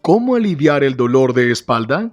¿Cómo aliviar el dolor de espalda?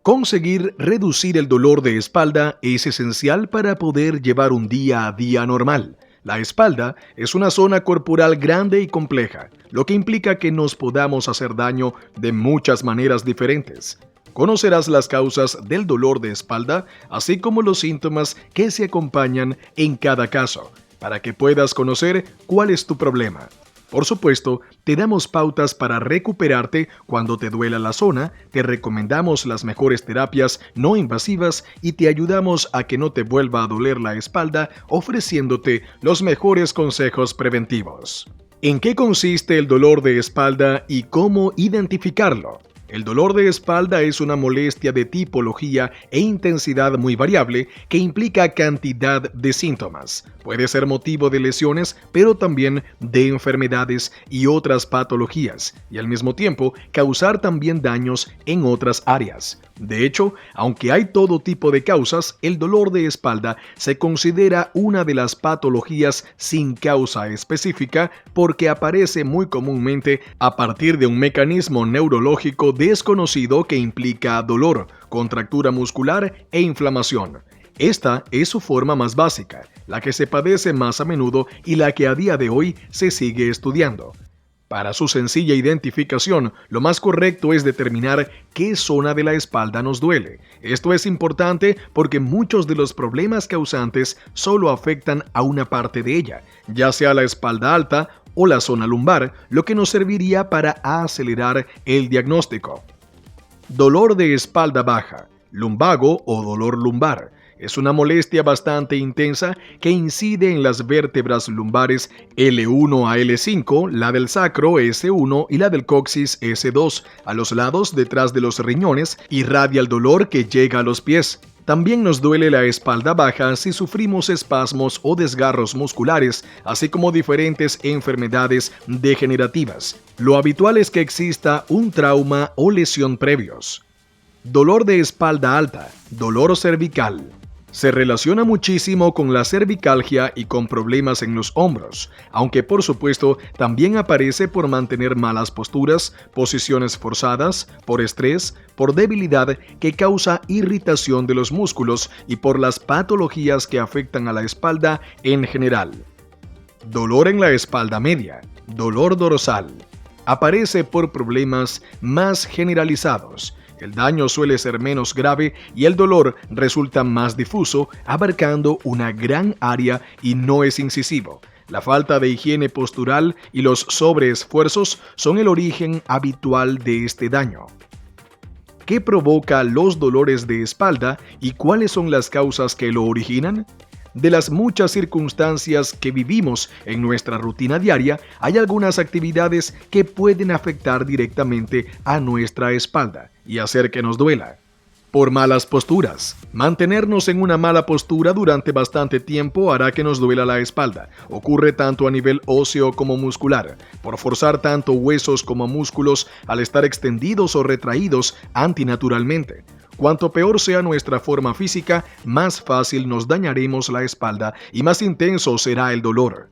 Conseguir reducir el dolor de espalda es esencial para poder llevar un día a día normal. La espalda es una zona corporal grande y compleja, lo que implica que nos podamos hacer daño de muchas maneras diferentes. Conocerás las causas del dolor de espalda, así como los síntomas que se acompañan en cada caso, para que puedas conocer cuál es tu problema. Por supuesto, te damos pautas para recuperarte cuando te duela la zona, te recomendamos las mejores terapias no invasivas y te ayudamos a que no te vuelva a doler la espalda ofreciéndote los mejores consejos preventivos. ¿En qué consiste el dolor de espalda y cómo identificarlo? El dolor de espalda es una molestia de tipología e intensidad muy variable que implica cantidad de síntomas. Puede ser motivo de lesiones, pero también de enfermedades y otras patologías, y al mismo tiempo causar también daños en otras áreas. De hecho, aunque hay todo tipo de causas, el dolor de espalda se considera una de las patologías sin causa específica porque aparece muy comúnmente a partir de un mecanismo neurológico desconocido que implica dolor, contractura muscular e inflamación. Esta es su forma más básica, la que se padece más a menudo y la que a día de hoy se sigue estudiando. Para su sencilla identificación, lo más correcto es determinar qué zona de la espalda nos duele. Esto es importante porque muchos de los problemas causantes solo afectan a una parte de ella, ya sea la espalda alta o la zona lumbar, lo que nos serviría para acelerar el diagnóstico. Dolor de espalda baja, lumbago o dolor lumbar. Es una molestia bastante intensa que incide en las vértebras lumbares L1 a L5, la del sacro S1 y la del coxis S2, a los lados detrás de los riñones, y irradia el dolor que llega a los pies. También nos duele la espalda baja si sufrimos espasmos o desgarros musculares, así como diferentes enfermedades degenerativas. Lo habitual es que exista un trauma o lesión previos. Dolor de espalda alta, dolor cervical. Se relaciona muchísimo con la cervicalgia y con problemas en los hombros, aunque por supuesto también aparece por mantener malas posturas, posiciones forzadas, por estrés, por debilidad que causa irritación de los músculos y por las patologías que afectan a la espalda en general. Dolor en la espalda media, dolor dorsal. Aparece por problemas más generalizados. El daño suele ser menos grave y el dolor resulta más difuso, abarcando una gran área y no es incisivo. La falta de higiene postural y los sobreesfuerzos son el origen habitual de este daño. ¿Qué provoca los dolores de espalda y cuáles son las causas que lo originan? De las muchas circunstancias que vivimos en nuestra rutina diaria, hay algunas actividades que pueden afectar directamente a nuestra espalda y hacer que nos duela. Por malas posturas. Mantenernos en una mala postura durante bastante tiempo hará que nos duela la espalda. Ocurre tanto a nivel óseo como muscular. Por forzar tanto huesos como músculos al estar extendidos o retraídos antinaturalmente. Cuanto peor sea nuestra forma física, más fácil nos dañaremos la espalda y más intenso será el dolor.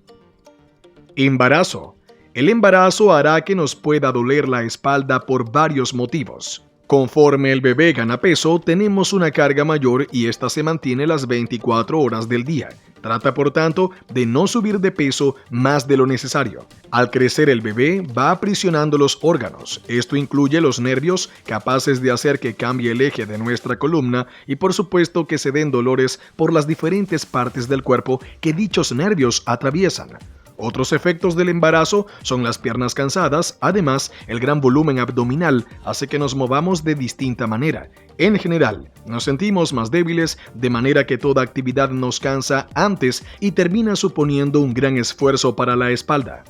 Embarazo. El embarazo hará que nos pueda doler la espalda por varios motivos. Conforme el bebé gana peso, tenemos una carga mayor y esta se mantiene las 24 horas del día. Trata, por tanto, de no subir de peso más de lo necesario. Al crecer el bebé, va aprisionando los órganos. Esto incluye los nervios, capaces de hacer que cambie el eje de nuestra columna y, por supuesto, que se den dolores por las diferentes partes del cuerpo que dichos nervios atraviesan. Otros efectos del embarazo son las piernas cansadas, además el gran volumen abdominal hace que nos movamos de distinta manera. En general, nos sentimos más débiles, de manera que toda actividad nos cansa antes y termina suponiendo un gran esfuerzo para la espalda.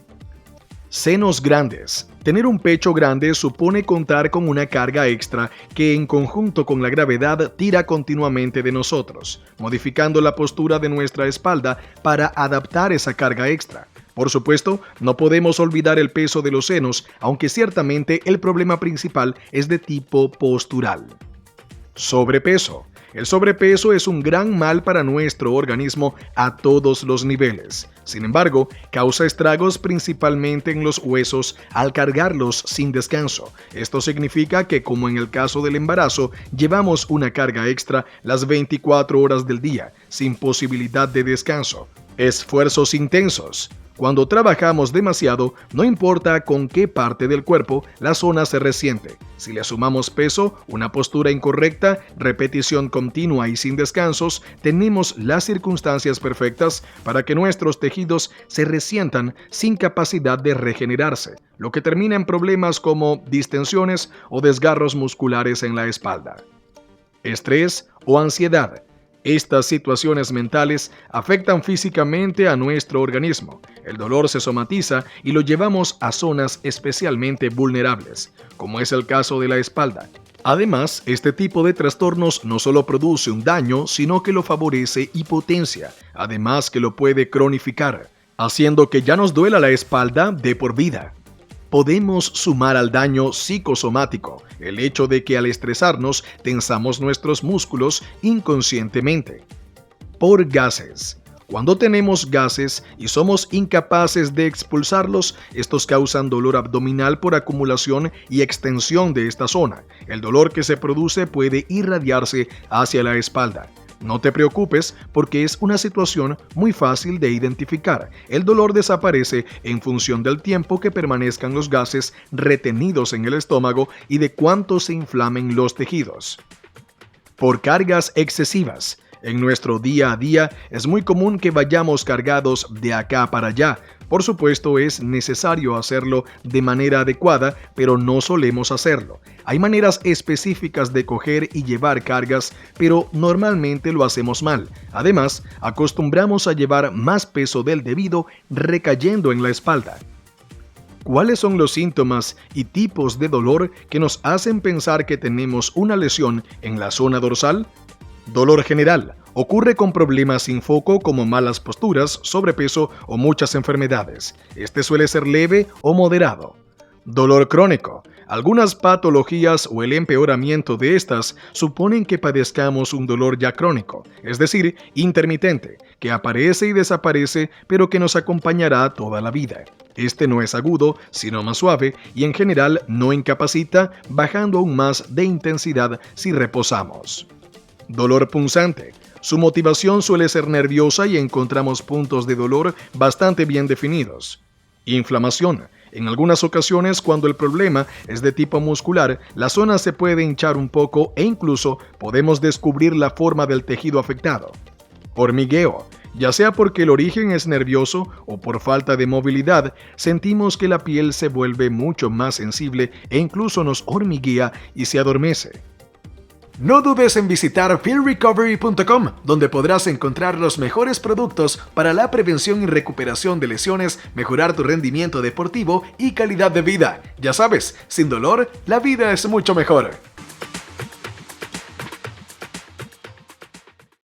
Senos grandes. Tener un pecho grande supone contar con una carga extra que en conjunto con la gravedad tira continuamente de nosotros, modificando la postura de nuestra espalda para adaptar esa carga extra. Por supuesto, no podemos olvidar el peso de los senos, aunque ciertamente el problema principal es de tipo postural. Sobrepeso. El sobrepeso es un gran mal para nuestro organismo a todos los niveles. Sin embargo, causa estragos principalmente en los huesos al cargarlos sin descanso. Esto significa que, como en el caso del embarazo, llevamos una carga extra las 24 horas del día, sin posibilidad de descanso. Esfuerzos intensos. Cuando trabajamos demasiado, no importa con qué parte del cuerpo, la zona se resiente. Si le sumamos peso, una postura incorrecta, repetición continua y sin descansos, tenemos las circunstancias perfectas para que nuestros tejidos se resientan sin capacidad de regenerarse, lo que termina en problemas como distensiones o desgarros musculares en la espalda. Estrés o ansiedad. Estas situaciones mentales afectan físicamente a nuestro organismo. El dolor se somatiza y lo llevamos a zonas especialmente vulnerables, como es el caso de la espalda. Además, este tipo de trastornos no solo produce un daño, sino que lo favorece y potencia, además que lo puede cronificar, haciendo que ya nos duela la espalda de por vida. Podemos sumar al daño psicosomático, el hecho de que al estresarnos tensamos nuestros músculos inconscientemente. Por gases. Cuando tenemos gases y somos incapaces de expulsarlos, estos causan dolor abdominal por acumulación y extensión de esta zona. El dolor que se produce puede irradiarse hacia la espalda. No te preocupes porque es una situación muy fácil de identificar. El dolor desaparece en función del tiempo que permanezcan los gases retenidos en el estómago y de cuánto se inflamen los tejidos. Por cargas excesivas. En nuestro día a día es muy común que vayamos cargados de acá para allá. Por supuesto, es necesario hacerlo de manera adecuada, pero no solemos hacerlo. Hay maneras específicas de coger y llevar cargas, pero normalmente lo hacemos mal. Además, acostumbramos a llevar más peso del debido recayendo en la espalda. ¿Cuáles son los síntomas y tipos de dolor que nos hacen pensar que tenemos una lesión en la zona dorsal? Dolor general. Ocurre con problemas sin foco como malas posturas, sobrepeso o muchas enfermedades. Este suele ser leve o moderado. Dolor crónico. Algunas patologías o el empeoramiento de estas suponen que padezcamos un dolor ya crónico, es decir, intermitente, que aparece y desaparece, pero que nos acompañará toda la vida. Este no es agudo, sino más suave y en general no incapacita, bajando aún más de intensidad si reposamos. Dolor punzante. Su motivación suele ser nerviosa y encontramos puntos de dolor bastante bien definidos. Inflamación. En algunas ocasiones, cuando el problema es de tipo muscular, la zona se puede hinchar un poco e incluso podemos descubrir la forma del tejido afectado. Hormigueo. Ya sea porque el origen es nervioso o por falta de movilidad, sentimos que la piel se vuelve mucho más sensible e incluso nos hormiguea y se adormece. No dudes en visitar feelrecovery.com, donde podrás encontrar los mejores productos para la prevención y recuperación de lesiones, mejorar tu rendimiento deportivo y calidad de vida. Ya sabes, sin dolor, la vida es mucho mejor.